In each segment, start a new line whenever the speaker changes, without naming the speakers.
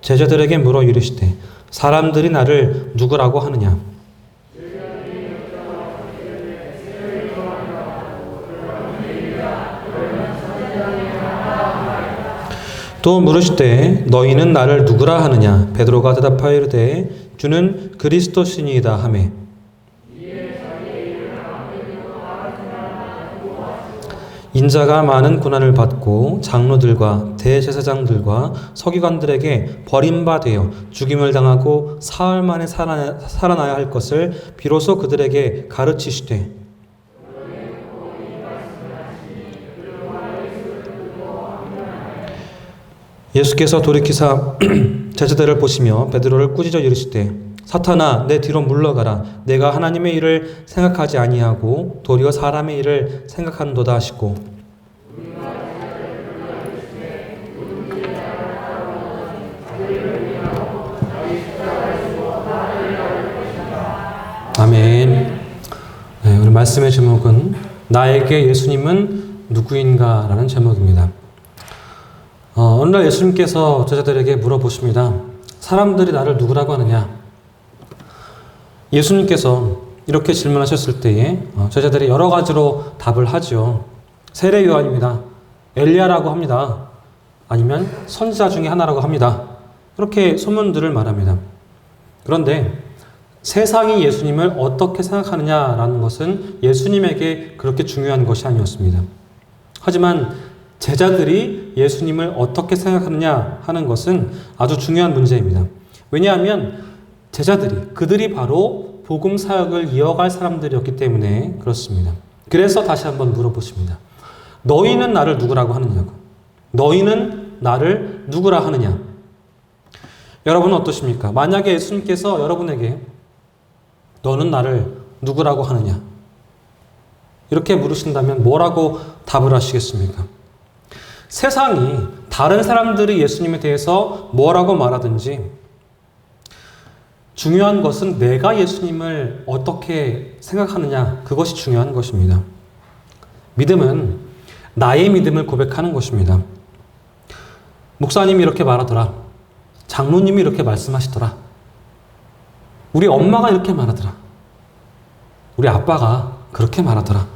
제자들에게 물어 이르시되 사람들이 나를 누구라고 하느냐? 또 물으시되 너희는 나를 누구라 하느냐? 베드로가 대답하여 이르되 주는 그리스도시니이다 하매 인자가 많은 고난을 받고 장로들과 대제사장들과 서기관들에게 버림받아 죽임을 당하고 사흘 만에 살아나야 할 것을 비로소 그들에게 가르치시되 예수께서 돌이키사 제자들을 보시며 베드로를 꾸짖어 이르시되 사탄아 내 뒤로 물러가라. 내가 하나님의 일을 생각하지 아니하고 도리어 사람의 일을 생각하는도다 하시고 아멘. 네, 우리 말씀의 제목은 나에게 예수님은 누구인가 라는 제목입니다. 어느 날 예수님께서 제자들에게 물어보십니다. 사람들이 나를 누구라고 하느냐? 예수님께서 이렇게 질문하셨을 때에 제자들이 여러 가지로 답을 하죠. 세례 요한입니다. 엘리야라고 합니다. 아니면 선지자 중에 하나라고 합니다. 그렇게 소문들을 말합니다. 그런데 세상이 예수님을 어떻게 생각하느냐라는 것은 예수님에게 그렇게 중요한 것이 아니었습니다. 하지만 제자들이 예수님을 어떻게 생각하느냐 하는 것은 아주 중요한 문제입니다. 왜냐하면 제자들이 그들이 바로 복음 사역을 이어갈 사람들이었기 때문에 그렇습니다. 그래서 다시 한번 물어보십니다. 너희는 나를 누구라고 하느냐고. 너희는 나를 누구라 하느냐. 여러분은 어떠십니까? 만약에 예수님께서 여러분에게 너는 나를 누구라고 하느냐 이렇게 물으신다면 뭐라고 답을 하시겠습니까? 세상이 다른 사람들이 예수님에 대해서 뭐라고 말하든지 중요한 것은 내가 예수님을 어떻게 생각하느냐 그것이 중요한 것입니다. 믿음은 나의 믿음을 고백하는 것입니다. 목사님이 이렇게 말하더라. 장로님이 이렇게 말씀하시더라. 우리 엄마가 이렇게 말하더라. 우리 아빠가 그렇게 말하더라.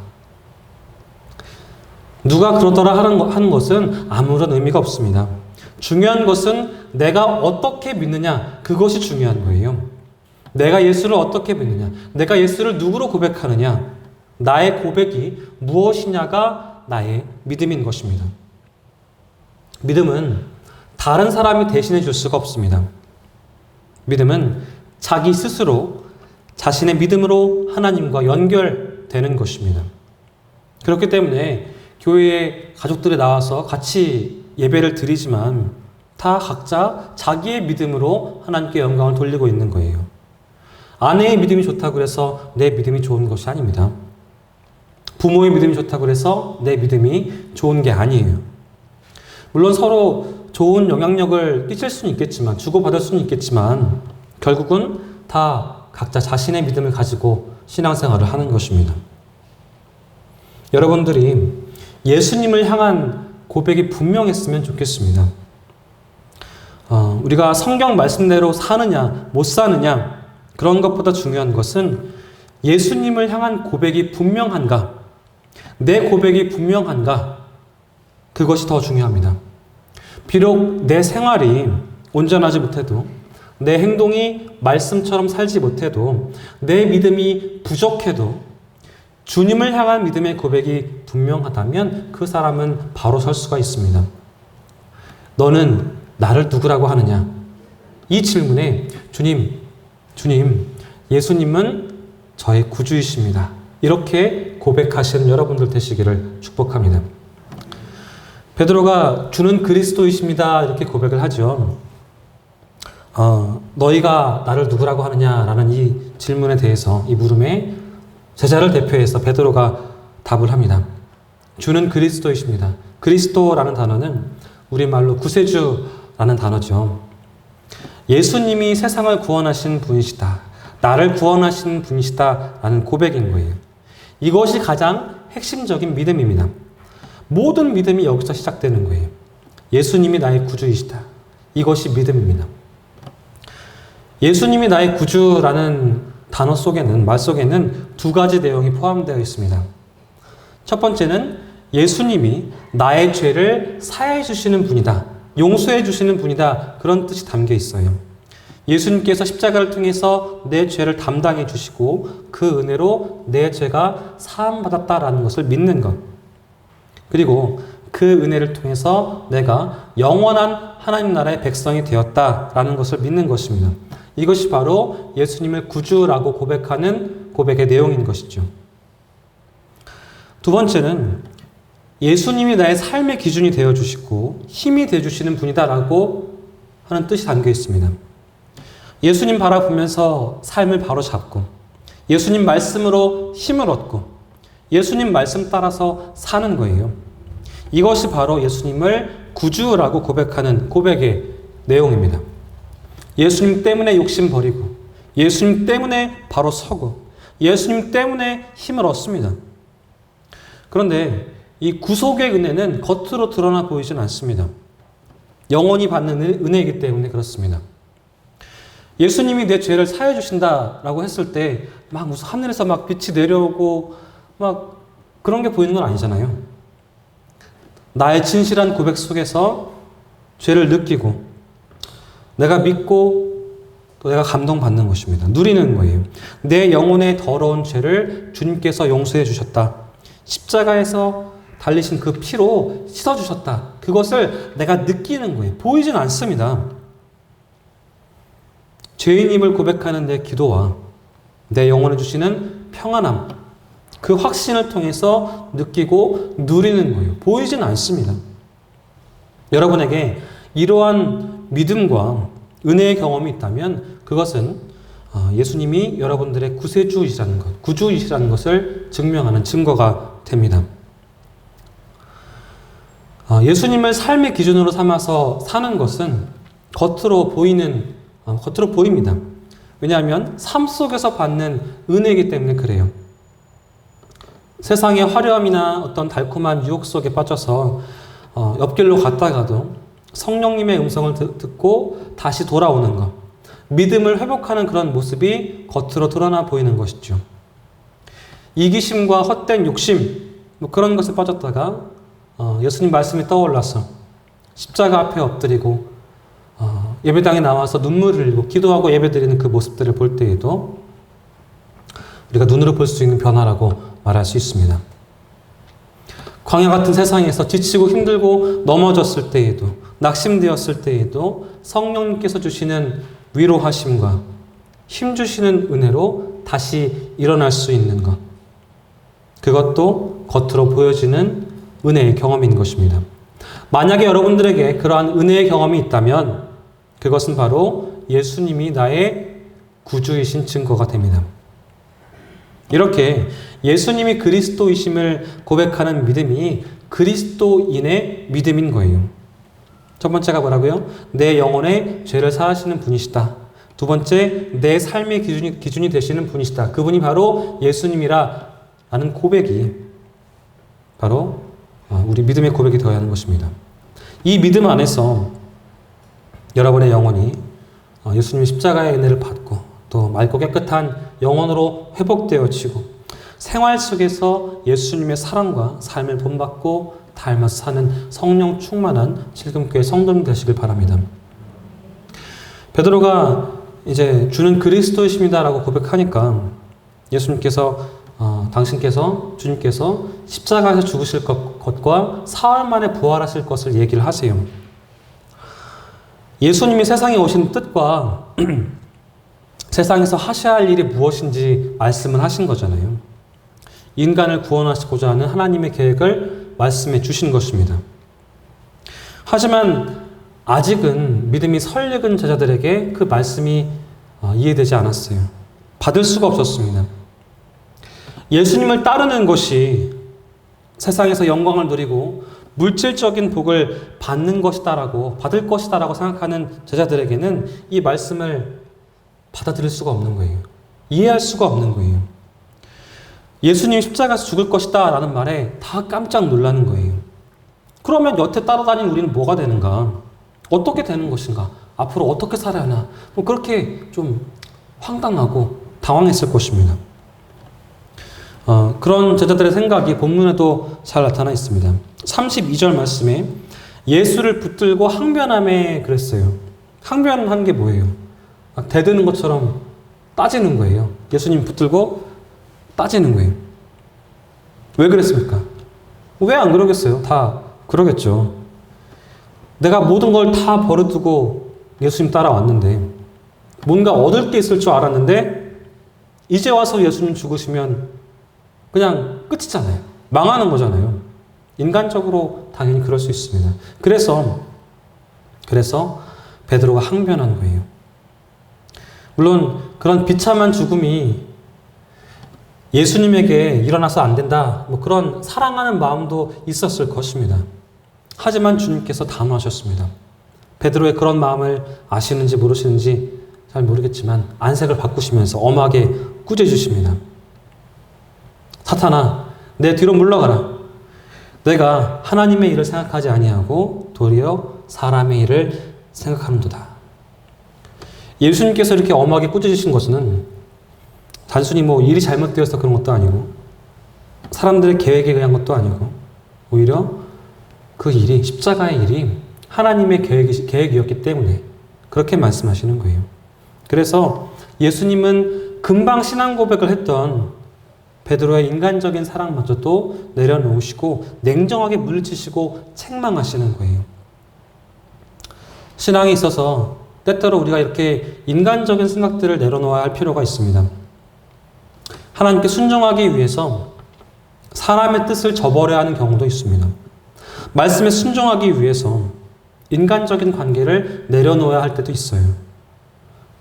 누가 그러더라 하는 것은 아무런 의미가 없습니다. 중요한 것은 내가 어떻게 믿느냐 그것이 중요한 거예요. 내가 예수를 어떻게 믿느냐, 내가 예수를 누구로 고백하느냐, 나의 고백이 무엇이냐가 나의 믿음인 것입니다. 믿음은 다른 사람이 대신해 줄 수가 없습니다. 믿음은 자기 스스로 자신의 믿음으로 하나님과 연결되는 것입니다. 그렇기 때문에 교회에 가족들이 나와서 같이 예배를 드리지만 다 각자 자기의 믿음으로 하나님께 영광을 돌리고 있는 거예요. 아내의 믿음이 좋다고 해서 내 믿음이 좋은 것이 아닙니다. 부모의 믿음이 좋다고 해서 내 믿음이 좋은 게 아니에요. 물론 서로 좋은 영향력을 끼칠 수는 있겠지만, 주고받을 수는 있겠지만 결국은 다 각자 자신의 믿음을 가지고 신앙생활을 하는 것입니다. 여러분들이 예수님을 향한 고백이 분명했으면 좋겠습니다. 우리가 성경 말씀대로 사느냐 못 사느냐 그런 것보다 중요한 것은 예수님을 향한 고백이 분명한가, 내 고백이 분명한가, 그것이 더 중요합니다. 비록 내 생활이 온전하지 못해도, 내 행동이 말씀처럼 살지 못해도, 내 믿음이 부족해도 주님을 향한 믿음의 고백이 분명하다면 그 사람은 바로 설 수가 있습니다. 너는 나를 누구라고 하느냐? 이 질문에 주님, 예수님은 저의 구주이십니다. 이렇게 고백하시는 여러분들 되시기를 축복합니다. 베드로가 주는 그리스도이십니다. 이렇게 고백을 하죠. 너희가 나를 누구라고 하느냐라는 이 질문에 대해서, 이 물음에 제자를 대표해서 베드로가 답을 합니다. 주는 그리스도이십니다. 그리스도라는 단어는 우리말로 구세주라는 단어죠. 예수님이 세상을 구원하신 분이시다. 나를 구원하신 분이시다. 라는 고백인 거예요. 이것이 가장 핵심적인 믿음입니다. 모든 믿음이 여기서 시작되는 거예요. 예수님이 나의 구주이시다. 이것이 믿음입니다. 예수님이 나의 구주라는 단어 속에는, 말 속에는 두 가지 내용이 포함되어 있습니다. 첫 번째는 예수님이 나의 죄를 사해 주시는 분이다. 용서해 주시는 분이다. 그런 뜻이 담겨 있어요. 예수님께서 십자가를 통해서 내 죄를 담당해 주시고 그 은혜로 내 죄가 사함받았다라는 것을 믿는 것. 그리고 그 은혜를 통해서 내가 영원한 하나님 나라의 백성이 되었다라는 것을 믿는 것입니다. 이것이 바로 예수님을 구주라고 고백하는 고백의 내용인 것이죠. 두 번째는 예수님이 나의 삶의 기준이 되어주시고 힘이 되어주시는 분이다라고 하는 뜻이 담겨 있습니다. 예수님 바라보면서 삶을 바로잡고 예수님 말씀으로 힘을 얻고 예수님 말씀 따라서 사는 거예요. 이것이 바로 예수님을 구주라고 고백하는 고백의 내용입니다. 예수님 때문에 욕심 버리고 예수님 때문에 바로 서고 예수님 때문에 힘을 얻습니다. 그런데 이 구속의 은혜는 겉으로 드러나 보이진 않습니다. 영원히 받는 은혜이기 때문에 그렇습니다. 예수님이 내 죄를 사해 주신다라고 했을 때 막 무슨 하늘에서 막 빛이 내려오고 막 그런 게 보이는 건 아니잖아요. 나의 진실한 고백 속에서 죄를 느끼고 내가 믿고 또 내가 감동받는 것입니다. 누리는 거예요. 내 영혼의 더러운 죄를 주님께서 용서해 주셨다. 십자가에서 달리신 그 피로 씻어주셨다. 그것을 내가 느끼는 거예요. 보이진 않습니다. 죄인임을 고백하는 내 기도와 내 영혼에 주시는 평안함, 그 확신을 통해서 느끼고 누리는 거예요. 보이진 않습니다. 여러분에게 이러한 믿음과 은혜의 경험이 있다면 그것은 예수님이 여러분들의 구세주이시라는 것, 구주이시라는 것을 증명하는 증거가 됩니다. 예수님을 삶의 기준으로 삼아서 사는 것은 겉으로 보입니다. 왜냐하면 삶 속에서 받는 은혜이기 때문에 그래요. 세상의 화려함이나 어떤 달콤한 유혹 속에 빠져서 옆길로 갔다가도 성령님의 음성을 듣고 다시 돌아오는 것, 믿음을 회복하는 그런 모습이 겉으로 드러나 보이는 것이죠. 이기심과 헛된 욕심, 그런 것에 빠졌다가 예수님 말씀이 떠올라서 십자가 앞에 엎드리고 예배당에 나와서 눈물을 흘리고 기도하고 예배드리는 그 모습들을 볼 때에도 우리가 눈으로 볼 수 있는 변화라고 말할 수 있습니다. 광야 같은 세상에서 지치고 힘들고 넘어졌을 때에도 낙심되었을 때에도 성령님께서 주시는 위로하심과 힘 주시는 은혜로 다시 일어날 수 있는 것, 그것도 겉으로 보여지는 은혜의 경험인 것입니다. 만약에 여러분들에게 그러한 은혜의 경험이 있다면 그것은 바로 예수님이 나의 구주이신 증거가 됩니다. 이렇게 예수님이 그리스도이심을 고백하는 믿음이 그리스도인의 믿음인 거예요. 첫 번째가 뭐라고요? 내 영혼의 죄를 사하시는 분이시다. 두 번째, 내 삶의 기준이 되시는 분이시다. 그분이 바로 예수님이라는 고백이 바로 우리 믿음의 고백이 되어야 하는 것입니다. 이 믿음 안에서 여러분의 영혼이 예수님의 십자가의 은혜를 받고 또 맑고 깨끗한 영혼으로 회복되어지고 생활 속에서 예수님의 사랑과 삶을 본받고 닮아서 사는 성령 충만한 질금교회 성도님 되시길 바랍니다. 베드로가 이제 주는 그리스도이십니다라고 고백하니까 예수님께서 주님께서 십자가에서 죽으실 것과 사흘 만에 부활하실 것을 얘기를 하세요. 예수님이 세상에 오신 뜻과 세상에서 하셔야 할 일이 무엇인지 말씀을 하신 거잖아요. 인간을 구원하시고자 하는 하나님의 계획을 말씀해 주신 것입니다. 하지만 아직은 믿음이 설익은 제자들에게 그 말씀이 이해되지 않았어요. 받을 수가 없었습니다. 예수님을 따르는 것이 세상에서 영광을 누리고 물질적인 복을 받을 것이다라고 생각하는 제자들에게는 이 말씀을 받아들일 수가 없는 거예요. 이해할 수가 없는 거예요. 예수님이 십자가에서 죽을 것이다 라는 말에 다 깜짝 놀라는 거예요. 그러면 여태 따라다니는 우리는 뭐가 되는가? 어떻게 되는 것인가? 앞으로 어떻게 살아야 하나? 뭐 그렇게 좀 황당하고 당황했을 것입니다. 그런 제자들의 생각이 본문에도 잘 나타나 있습니다. 32절 말씀에 예수를 붙들고 항변함에 그랬어요. 항변한 게 뭐예요? 막 대드는 것처럼 따지는 거예요. 예수님 붙들고 따지는 거예요. 왜 그랬습니까? 왜 안 그러겠어요? 다 그러겠죠. 내가 모든 걸 다 버려두고 예수님 따라왔는데 뭔가 얻을 게 있을 줄 알았는데 이제 와서 예수님 죽으시면 그냥 끝이잖아요. 망하는 거잖아요. 인간적으로 당연히 그럴 수 있습니다. 그래서 베드로가 항변한 거예요. 물론 그런 비참한 죽음이 예수님에게 일어나서 안 된다, 뭐 그런 사랑하는 마음도 있었을 것입니다. 하지만 주님께서 단호하셨습니다. 베드로의 그런 마음을 아시는지 모르시는지 잘 모르겠지만 안색을 바꾸시면서 엄하게 꾸짖으십니다. 사탄아, 내 뒤로 물러가라. 내가 하나님의 일을 생각하지 아니하고 도리어 사람의 일을 생각하는도다. 예수님께서 이렇게 엄하게 꾸짖으신 것은 단순히 뭐 일이 잘못되어서 그런 것도 아니고 사람들의 계획에 의한 것도 아니고 오히려 그 일이, 십자가의 일이 하나님의 계획이었기 때문에 그렇게 말씀하시는 거예요. 그래서 예수님은 금방 신앙 고백을 했던 베드로의 인간적인 사랑마저도 내려놓으시고 냉정하게 물리치시고 책망하시는 거예요. 신앙에 있어서 때때로 우리가 이렇게 인간적인 생각들을 내려놓아야 할 필요가 있습니다. 하나님께 순종하기 위해서 사람의 뜻을 저버려야 하는 경우도 있습니다. 말씀에 순종하기 위해서 인간적인 관계를 내려놓아야 할 때도 있어요.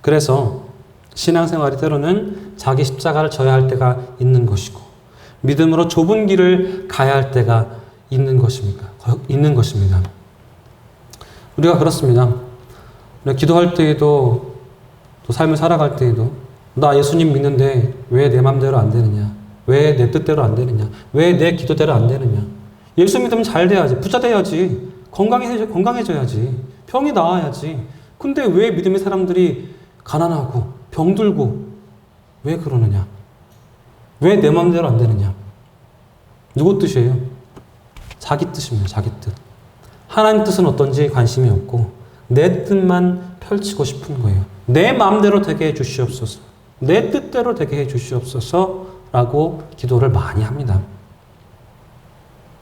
그래서 신앙생활이 때로는 자기 십자가를 져야 할 때가 있는 것이고 믿음으로 좁은 길을 가야 할 때가 있는 것입니다. 우리가 그렇습니다. 우리가 기도할 때에도 또 삶을 살아갈 때에도 나 예수님 믿는데 왜 내 맘대로 안 되느냐? 왜 내 뜻대로 안 되느냐? 왜 내 기도대로 안 되느냐? 예수 믿으면 잘 돼야지, 부자 돼야지, 건강해져야지, 병이 나아야지. 근데 왜 믿음의 사람들이 가난하고 병들고 왜 그러느냐? 왜 내 맘대로 안 되느냐? 누구 뜻이에요? 자기 뜻입니다. 자기 뜻. 하나님 뜻은 어떤지 관심이 없고 내 뜻만 펼치고 싶은 거예요. 내 마음대로 되게 해 주시옵소서. 내 뜻대로 되게 해 주시옵소서 라고 기도를 많이 합니다.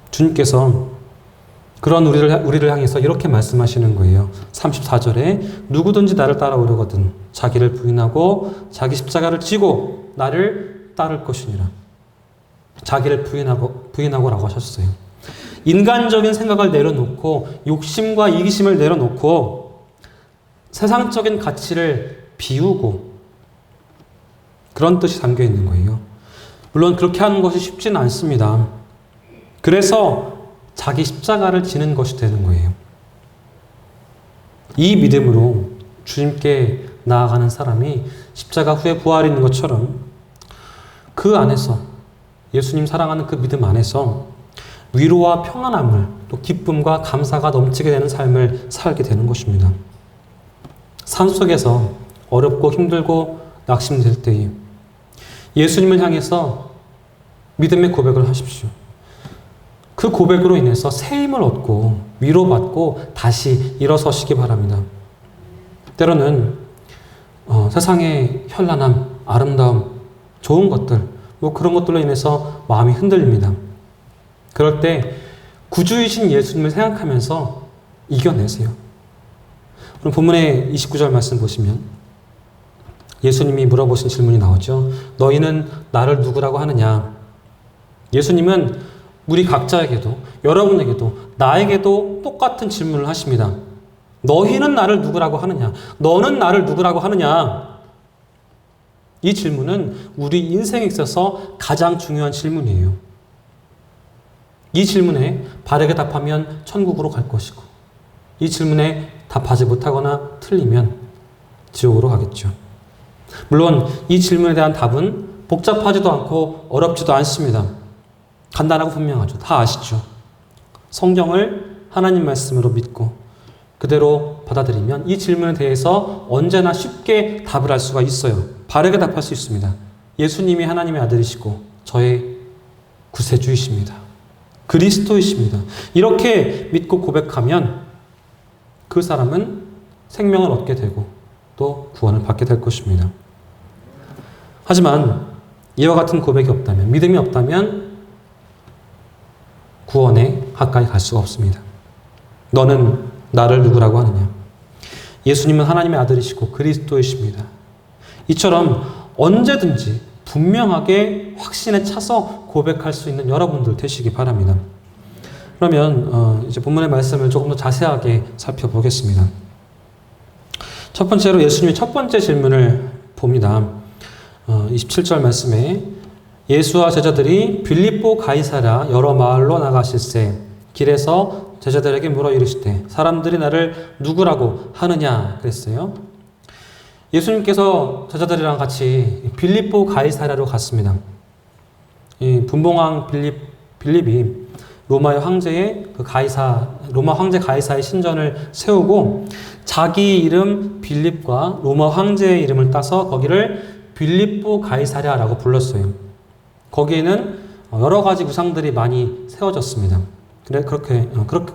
주님께서 그런 우리를 향해서 이렇게 말씀하시는 거예요. 34절에 누구든지 나를 따라오려거든 자기를 부인하고 자기 십자가를 지고 나를 따를 것이니라. 자기를 부인하고라고 하셨어요. 인간적인 생각을 내려놓고 욕심과 이기심을 내려놓고 세상적인 가치를 비우고 그런 뜻이 담겨 있는 거예요. 물론 그렇게 하는 것이 쉽지는 않습니다. 그래서 자기 십자가를 지는 것이 되는 거예요. 이 믿음으로 주님께 나아가는 사람이 십자가 후에 부활이 있는 것처럼 그 안에서 예수님 사랑하는 그 믿음 안에서 위로와 평안함을 또 기쁨과 감사가 넘치게 되는 삶을 살게 되는 것입니다. 산속에서 어렵고 힘들고 낙심될 때에 예수님을 향해서 믿음의 고백을 하십시오. 그 고백으로 인해서 새 힘을 얻고 위로받고 다시 일어서시기 바랍니다. 때로는 세상의 현란함, 아름다움, 좋은 것들 뭐 그런 것들로 인해서 마음이 흔들립니다. 그럴 때 구주이신 예수님을 생각하면서 이겨내세요. 그럼 본문의 29절 말씀 보시면 예수님이 물어보신 질문이 나오죠. 너희는 나를 누구라고 하느냐? 예수님은 우리 각자에게도 여러분에게도 나에게도 똑같은 질문을 하십니다. 너희는 나를 누구라고 하느냐? 너는 나를 누구라고 하느냐? 이 질문은 우리 인생에 있어서 가장 중요한 질문이에요. 이 질문에 바르게 답하면 천국으로 갈 것이고 이 질문에 답하지 못하거나 틀리면 지옥으로 가겠죠. 물론 이 질문에 대한 답은 복잡하지도 않고 어렵지도 않습니다. 간단하고 분명하죠. 다 아시죠. 성경을 하나님 말씀으로 믿고 그대로 받아들이면 이 질문에 대해서 언제나 쉽게 답을 할 수가 있어요. 바르게 답할 수 있습니다. 예수님이 하나님의 아들이시고 저의 구세주이십니다. 그리스도이십니다. 이렇게 믿고 고백하면 그 사람은 생명을 얻게 되고 또 구원을 받게 될 것입니다. 하지만 이와 같은 고백이 없다면, 믿음이 없다면 구원에 가까이 갈 수가 없습니다. 너는 나를 누구라고 하느냐? 예수님은 하나님의 아들이시고 그리스도이십니다. 이처럼 언제든지 분명하게 확신에 차서 고백할 수 있는 여러분들 되시기 바랍니다. 그러면 이제 본문의 말씀을 조금 더 자세하게 살펴보겠습니다. 첫 번째로 예수님의 첫 번째 질문을 봅니다. 27절 말씀에 예수와 제자들이 빌립보 가이사랴 여러 마을로 나가실새 길에서 제자들에게 물어 이르시되 사람들이 나를 누구라고 하느냐 그랬어요. 예수님께서 제자들이랑 같이 빌립보 가이사랴로 갔습니다. 이 분봉왕 빌립이 로마의 황제의 로마 황제 가이사의 신전을 세우고 자기 이름 빌립과 로마 황제의 이름을 따서 거기를 빌립보 가이사랴라고 불렀어요. 거기에는 여러 가지 우상들이 많이 세워졌습니다.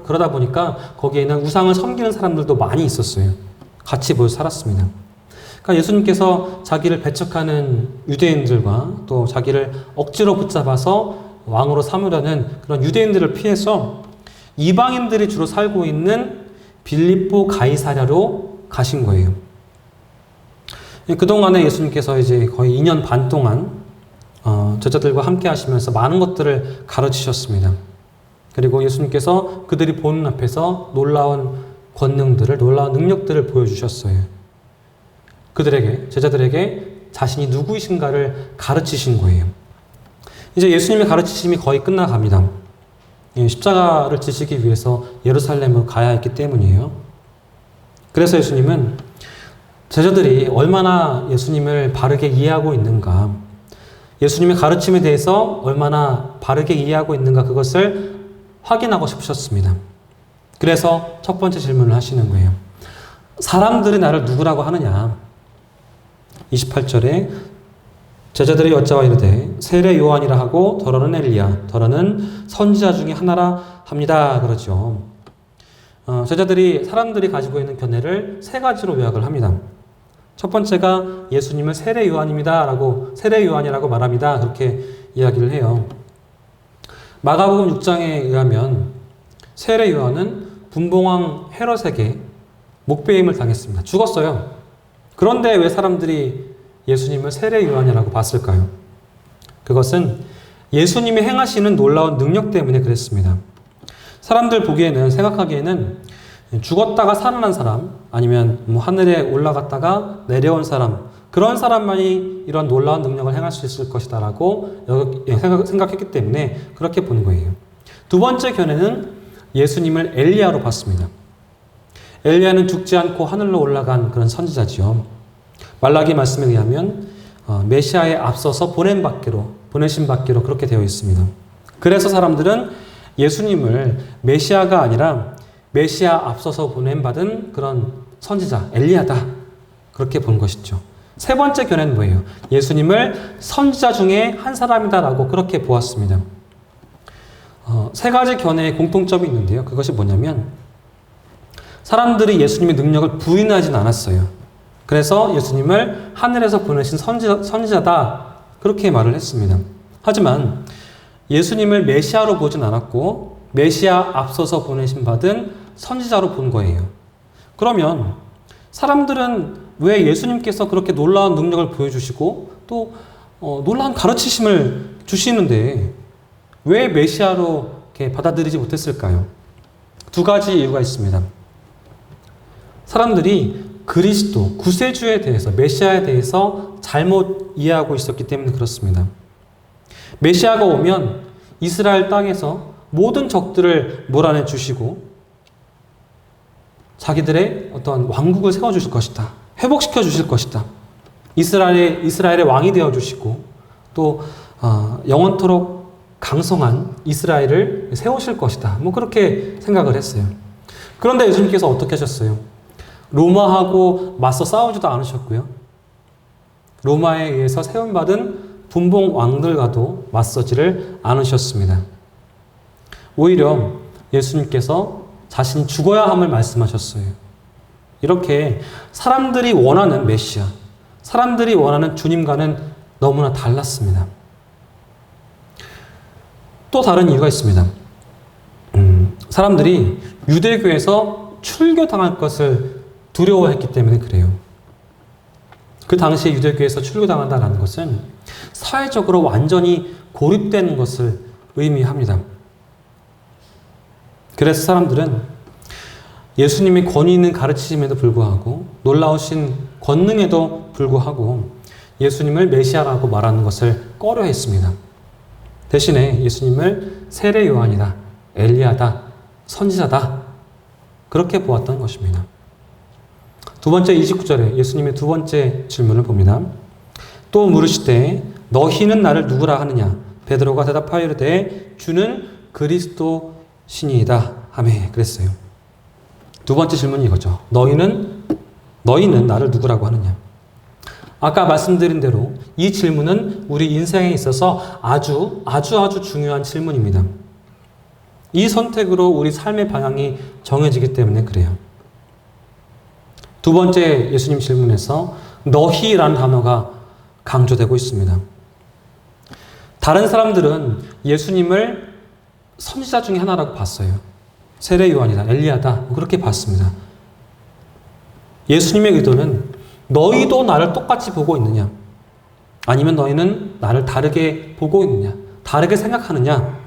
그러다 보니까 거기에는 우상을 섬기는 사람들도 많이 있었어요. 같이 모여 살았습니다. 그러니까 예수님께서 자기를 배척하는 유대인들과 또 자기를 억지로 붙잡아서 왕으로 삼으려는 그런 유대인들을 피해서 이방인들이 주로 살고 있는 빌립보 가이사랴로 가신 거예요. 그동안에 예수님께서 이제 거의 2년 반 동안 제자들과 함께 하시면서 많은 것들을 가르치셨습니다. 그리고 예수님께서 그들이 보는 앞에서 놀라운 권능들을, 놀라운 능력들을 보여주셨어요. 제자들에게 자신이 누구이신가를 가르치신 거예요. 이제 예수님의 가르치심이 거의 끝나갑니다. 십자가를 지시기 위해서 예루살렘으로 가야 했기 때문이에요. 그래서 예수님은 제자들이 얼마나 예수님을 바르게 이해하고 있는가, 예수님의 가르침에 대해서 얼마나 바르게 이해하고 있는가 그것을 확인하고 싶으셨습니다. 그래서 첫 번째 질문을 하시는 거예요. 사람들이 나를 누구라고 하느냐? 28절에 제자들이 여짜와 이르되 세례 요한이라 하고 더러는 엘리야 더러는 선지자 중에 하나라 합니다. 그러죠. 제자들이 사람들이 가지고 있는 견해를 세 가지로 요약을 합니다. 첫 번째가 예수님을 세례 요한이라고 말합니다. 그렇게 이야기를 해요. 마가복음 6장에 의하면 세례 요한은 분봉왕 헤롯에게 목배임을 당했습니다. 죽었어요. 그런데 왜 사람들이 예수님을 세례 요한이라고 봤을까요? 그것은 예수님이 행하시는 놀라운 능력 때문에 그랬습니다. 사람들 생각하기에는 죽었다가 살아난 사람, 아니면 하늘에 올라갔다가 내려온 사람, 그런 사람만이 이런 놀라운 능력을 행할 수 있을 것이다라고 생각했기 때문에 그렇게 본 거예요. 두 번째 견해는 예수님을 엘리야로 봤습니다. 엘리야는 죽지 않고 하늘로 올라간 그런 선지자지요. 말라기 말씀에 의하면 메시아에 앞서서 보내신 받기로 그렇게 되어 있습니다. 그래서 사람들은 예수님을 메시아가 아니라 메시아 앞서서 보냄받은 그런 선지자, 엘리야다. 그렇게 본 것이죠. 세 번째 견해는 뭐예요? 예수님을 선지자 중에 한 사람이다라고 그렇게 보았습니다. 세 가지 견해의 공통점이 있는데요. 그것이 뭐냐면 사람들이 예수님의 능력을 부인하진 않았어요. 그래서 예수님을 하늘에서 보내신 선지자다. 그렇게 말을 했습니다. 하지만 예수님을 메시아로 보진 않았고 메시아 앞서서 보내신 받은 선지자로 본 거예요. 그러면 사람들은 왜 예수님께서 그렇게 놀라운 능력을 보여주시고 또 놀라운 가르치심을 주시는데 왜 메시아로 이렇게 받아들이지 못했을까요? 두 가지 이유가 있습니다. 사람들이 그리스도, 구세주에 대해서, 메시아에 대해서 잘못 이해하고 있었기 때문에 그렇습니다. 메시아가 오면 이스라엘 땅에서 모든 적들을 몰아내 주시고 자기들의 어떤 왕국을 세워주실 것이다. 회복시켜 주실 것이다. 이스라엘의 왕이 되어주시고 또 영원토록 강성한 이스라엘을 세우실 것이다. 그렇게 생각을 했어요. 그런데 예수님께서 어떻게 하셨어요? 로마하고 맞서 싸우지도 않으셨고요. 로마에 의해서 세움받은 분봉 왕들과도 맞서지를 않으셨습니다. 오히려 예수님께서 자신이 죽어야 함을 말씀하셨어요. 이렇게 사람들이 원하는 메시아, 사람들이 원하는 주님과는 너무나 달랐습니다. 또 다른 이유가 있습니다. 사람들이 유대교에서 출교당할 것을 두려워했기 때문에 그래요. 그 당시에 유대교에서 출교당한다는 것은 사회적으로 완전히 고립되는 것을 의미합니다. 그래서 사람들은 예수님의 권위 있는 가르치심에도 불구하고 놀라우신 권능에도 불구하고 예수님을 메시아라고 말하는 것을 꺼려했습니다. 대신에 예수님을 세례 요한이다, 엘리야다, 선지자다 그렇게 보았던 것입니다. 두 번째 29절에 예수님의 두 번째 질문을 봅니다. 또 물으시되 너희는 나를 누구라 하느냐? 베드로가 대답하여 이르되 주는 그리스도시니이다 하매 그랬어요. 두 번째 질문이 이거죠. 너희는 나를 누구라고 하느냐? 아까 말씀드린 대로 이 질문은 우리 인생에 있어서 아주 중요한 질문입니다. 이 선택으로 우리 삶의 방향이 정해지기 때문에 그래요. 두 번째 예수님 질문에서 너희라는 단어가 강조되고 있습니다. 다른 사람들은 예수님을 선지자 중에 하나라고 봤어요. 세례 요한이다, 엘리야다 그렇게 봤습니다. 예수님의 의도는 너희도 나를 똑같이 보고 있느냐? 아니면 너희는 나를 다르게 보고 있느냐? 다르게 생각하느냐?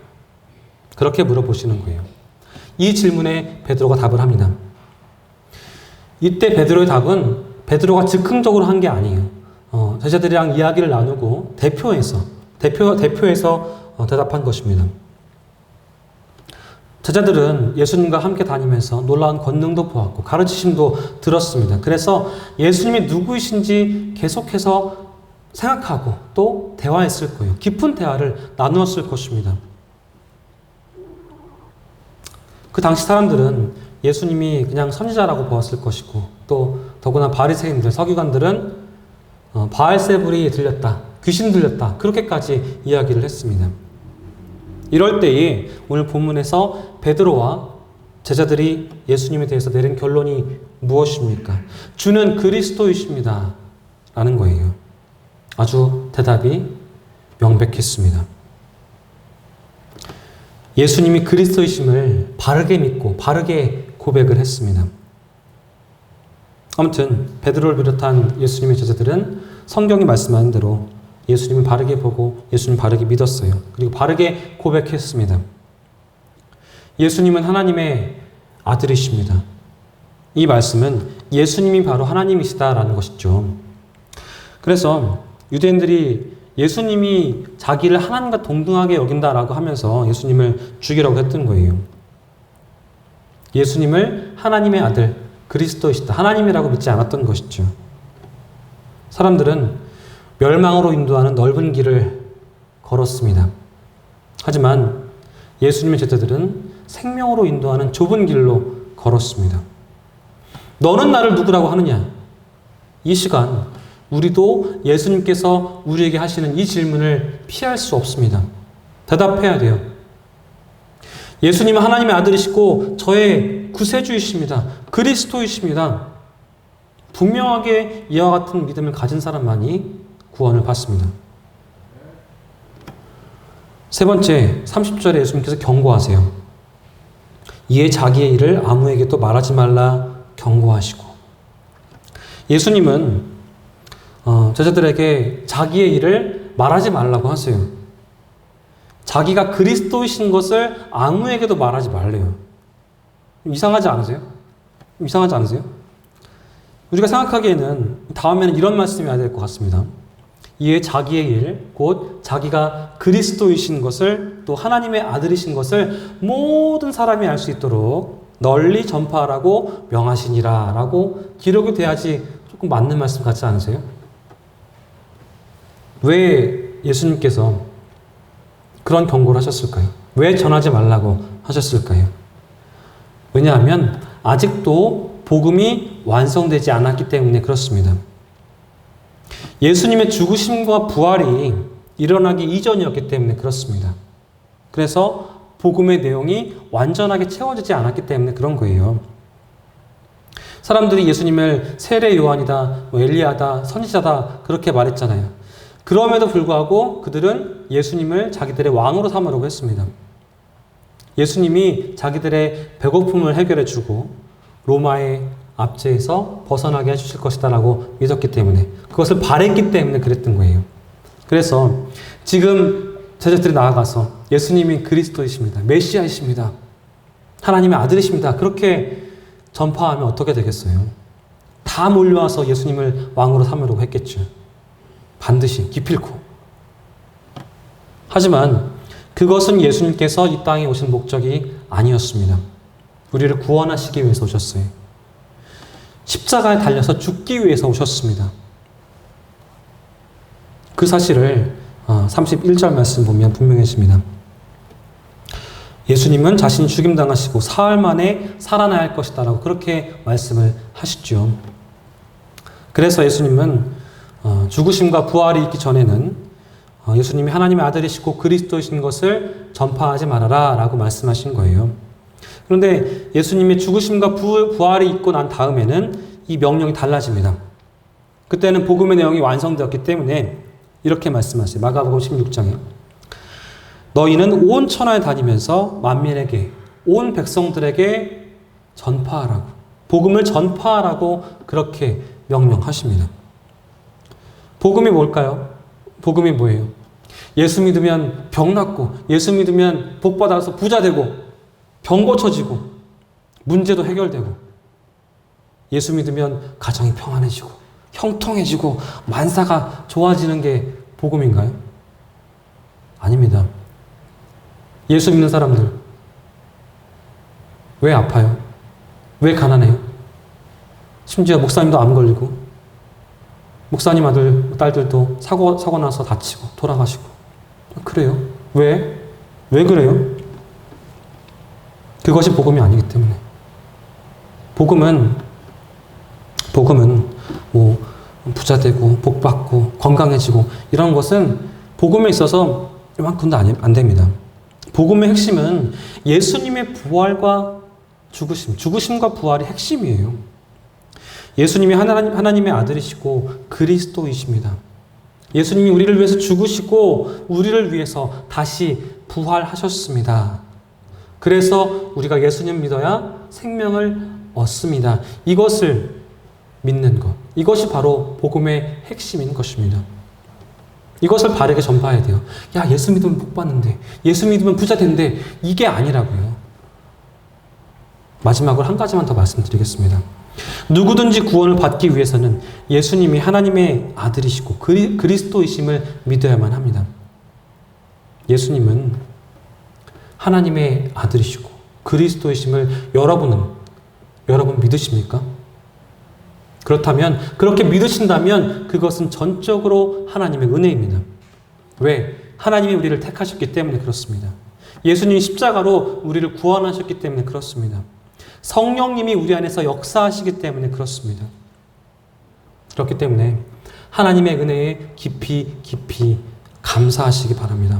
그렇게 물어보시는 거예요. 이 질문에 베드로가 답을 합니다. 이때 베드로의 답은 베드로가 즉흥적으로 한 게 아니에요. 제자들이랑 이야기를 나누고 대표해서 대답한 것입니다. 제자들은 예수님과 함께 다니면서 놀라운 권능도 보았고 가르치심도 들었습니다. 그래서 예수님이 누구이신지 계속해서 생각하고 또 대화했을 거예요. 깊은 대화를 나누었을 것입니다. 그 당시 사람들은 예수님이 그냥 선지자라고 보았을 것이고 또 더구나 바리새인들, 서기관들은 바알세불이 들렸다, 귀신 들렸다 그렇게까지 이야기를 했습니다. 이럴 때에 오늘 본문에서 베드로와 제자들이 예수님에 대해서 내린 결론이 무엇입니까? 주는 그리스도이십니다 라는 거예요. 아주 대답이 명백했습니다. 예수님이 그리스도이심을 바르게 믿고 바르게 고백을 했습니다. 아무튼 베드로를 비롯한 예수님의 제자들은 성경이 말씀하는 대로 예수님을 바르게 보고 예수님을 바르게 믿었어요. 그리고 바르게 고백했습니다. 예수님은 하나님의 아들이십니다. 이 말씀은 예수님이 바로 하나님이시다라는 것이죠. 그래서 유대인들이 예수님이 자기를 하나님과 동등하게 여긴다라고 하면서 예수님을 죽이라고 했던 거예요. 예수님을 하나님의 아들, 그리스도이시다, 하나님이라고 믿지 않았던 것이죠. 사람들은 멸망으로 인도하는 넓은 길을 걸었습니다. 하지만 예수님의 제자들은 생명으로 인도하는 좁은 길로 걸었습니다. 너는 나를 누구라고 하느냐? 이 시간 우리도 예수님께서 우리에게 하시는 이 질문을 피할 수 없습니다. 대답해야 돼요. 예수님은 하나님의 아들이시고 저의 구세주이십니다. 그리스도이십니다. 분명하게 이와 같은 믿음을 가진 사람만이 구원을 받습니다. 세 번째, 30절에 예수님께서 경고하세요. 이에 자기의 일을 아무에게도 말하지 말라 경고하시고. 예수님은 제자들에게 자기의 일을 말하지 말라고 하세요. 자기가 그리스도이신 것을 아무에게도 말하지 말래요. 이상하지 않으세요? 이상하지 않으세요? 우리가 생각하기에는 다음에는 이런 말씀이 와야 될 것 같습니다. 이에 자기의 일, 곧 자기가 그리스도이신 것을 또 하나님의 아들이신 것을 모든 사람이 알 수 있도록 널리 전파하라고 명하시니라 라고 기록이 돼야지 조금 맞는 말씀 같지 않으세요? 왜 예수님께서 그런 경고를 하셨을까요? 왜 전하지 말라고 하셨을까요? 왜냐하면 아직도 복음이 완성되지 않았기 때문에 그렇습니다. 예수님의 죽으심과 부활이 일어나기 이전이었기 때문에 그렇습니다. 그래서 복음의 내용이 완전하게 채워지지 않았기 때문에 그런 거예요. 사람들이 예수님을 세례 요한이다, 엘리야다, 선지자다 그렇게 말했잖아요. 그럼에도 불구하고 그들은 예수님을 자기들의 왕으로 삼으려고 했습니다. 예수님이 자기들의 배고픔을 해결해주고 로마의 압제에서 벗어나게 해주실 것이다 라고 믿었기 때문에, 그것을 바랬기 때문에 그랬던 거예요. 그래서 지금 제자들이 나아가서 예수님이 그리스도이십니다, 메시아이십니다, 하나님의 아들이십니다, 그렇게 전파하면 어떻게 되겠어요? 다 몰려와서 예수님을 왕으로 삼으려고 했겠죠. 반드시 기필코. 하지만 그것은 예수님께서 이 땅에 오신 목적이 아니었습니다. 우리를 구원하시기 위해서 오셨어요. 십자가에 달려서 죽기 위해서 오셨습니다. 그 사실을 31절 말씀 보면 분명해집니다. 예수님은 자신이 죽임당하시고 사흘 만에 살아나야 할 것이다 라고 그렇게 말씀을 하시죠. 그래서 예수님은 죽으심과 부활이 있기 전에는 예수님이 하나님의 아들이시고 그리스도이신 것을 전파하지 말아라 라고 말씀하신 거예요. 그런데 예수님의 죽으심과 부활이 있고 난 다음에는 이 명령이 달라집니다. 그때는 복음의 내용이 완성되었기 때문에 이렇게 말씀하세요. 마가복음 16장에 너희는 온 천하에 다니면서 만민에게, 온 백성들에게 전파하라고, 복음을 전파하라고 그렇게 명령하십니다. 복음이 뭘까요? 복음이 뭐예요? 예수 믿으면 병 낫고, 예수 믿으면 복 받아서 부자 되고, 병 고쳐지고, 문제도 해결되고, 예수 믿으면 가정이 평안해지고, 형통해지고, 만사가 좋아지는 게 복음인가요? 아닙니다. 예수 믿는 사람들 왜 아파요? 왜 가난해요? 심지어 목사님도 암 걸리고, 목사님 아들, 딸들도 사고 나서 다치고 돌아가시고. 그래요? 왜? 왜 그래요? 그것이 복음이 아니기 때문에. 복음은 뭐 부자 되고 복 받고 건강해지고 이런 것은 복음에 있어서 이만큼도 안 됩니다. 복음의 핵심은 예수님의 부활과 죽으심과 부활이 핵심이에요. 예수님이 하나님의 아들이시고 그리스도이십니다. 예수님이 우리를 위해서 죽으시고 우리를 위해서 다시 부활하셨습니다. 그래서 우리가 예수님 믿어야 생명을 얻습니다. 이것을 믿는 것, 이것이 바로 복음의 핵심인 것입니다. 이것을 바르게 전파해야 돼요. 야, 예수 믿으면 복 받는데, 예수 믿으면 부자 된대, 이게 아니라고요. 마지막으로 한 가지만 더 말씀드리겠습니다. 누구든지 구원을 받기 위해서는 예수님이 하나님의 아들이시고 그리스도이심을 믿어야만 합니다. 예수님은 하나님의 아들이시고 그리스도이심을 여러분 믿으십니까? 그렇다면, 그렇게 믿으신다면 그것은 전적으로 하나님의 은혜입니다. 왜? 하나님이 우리를 택하셨기 때문에 그렇습니다. 예수님이 십자가로 우리를 구원하셨기 때문에 그렇습니다. 성령님이 우리 안에서 역사하시기 때문에 그렇습니다. 그렇기 때문에 하나님의 은혜에 깊이 감사하시기 바랍니다.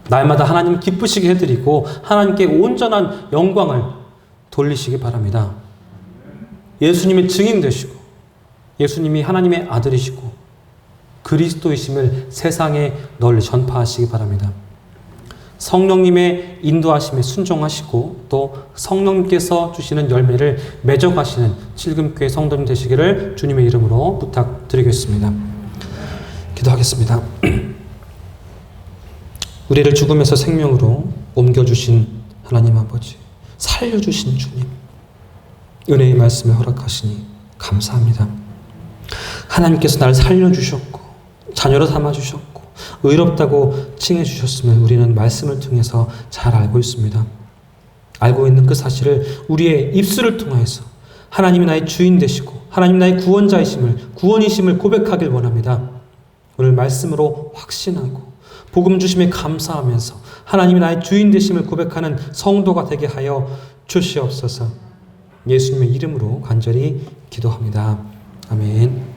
날마다 하나님 기쁘시게 해드리고 하나님께 온전한 영광을 돌리시기 바랍니다. 예수님의 증인 되시고 예수님이 하나님의 아들이시고 그리스도이심을 세상에 널리 전파하시기 바랍니다. 성령님의 인도하심에 순종하시고 또 성령님께서 주시는 열매를 맺어가시는 칠금교회 성도님 되시기를 주님의 이름으로 부탁드리겠습니다. 기도하겠습니다. 우리를 죽음에서 생명으로 옮겨주신 하나님 아버지, 살려주신 주님, 은혜의 말씀에 허락하시니 감사합니다. 하나님께서 나를 살려주셨고 자녀로 삼아주셨고 의롭다고 칭해주셨음을 우리는 말씀을 통해서 잘 알고 있습니다. 알고 있는 그 사실을 우리의 입술을 통해서 하나님이 나의 주인 되시고 하나님 나의 구원이심을 고백하길 원합니다. 오늘 말씀으로 확신하고 복음 주심에 감사하면서 하나님이 나의 주인 되심을 고백하는 성도가 되게 하여 주시옵소서. 예수님의 이름으로 간절히 기도합니다. 아멘.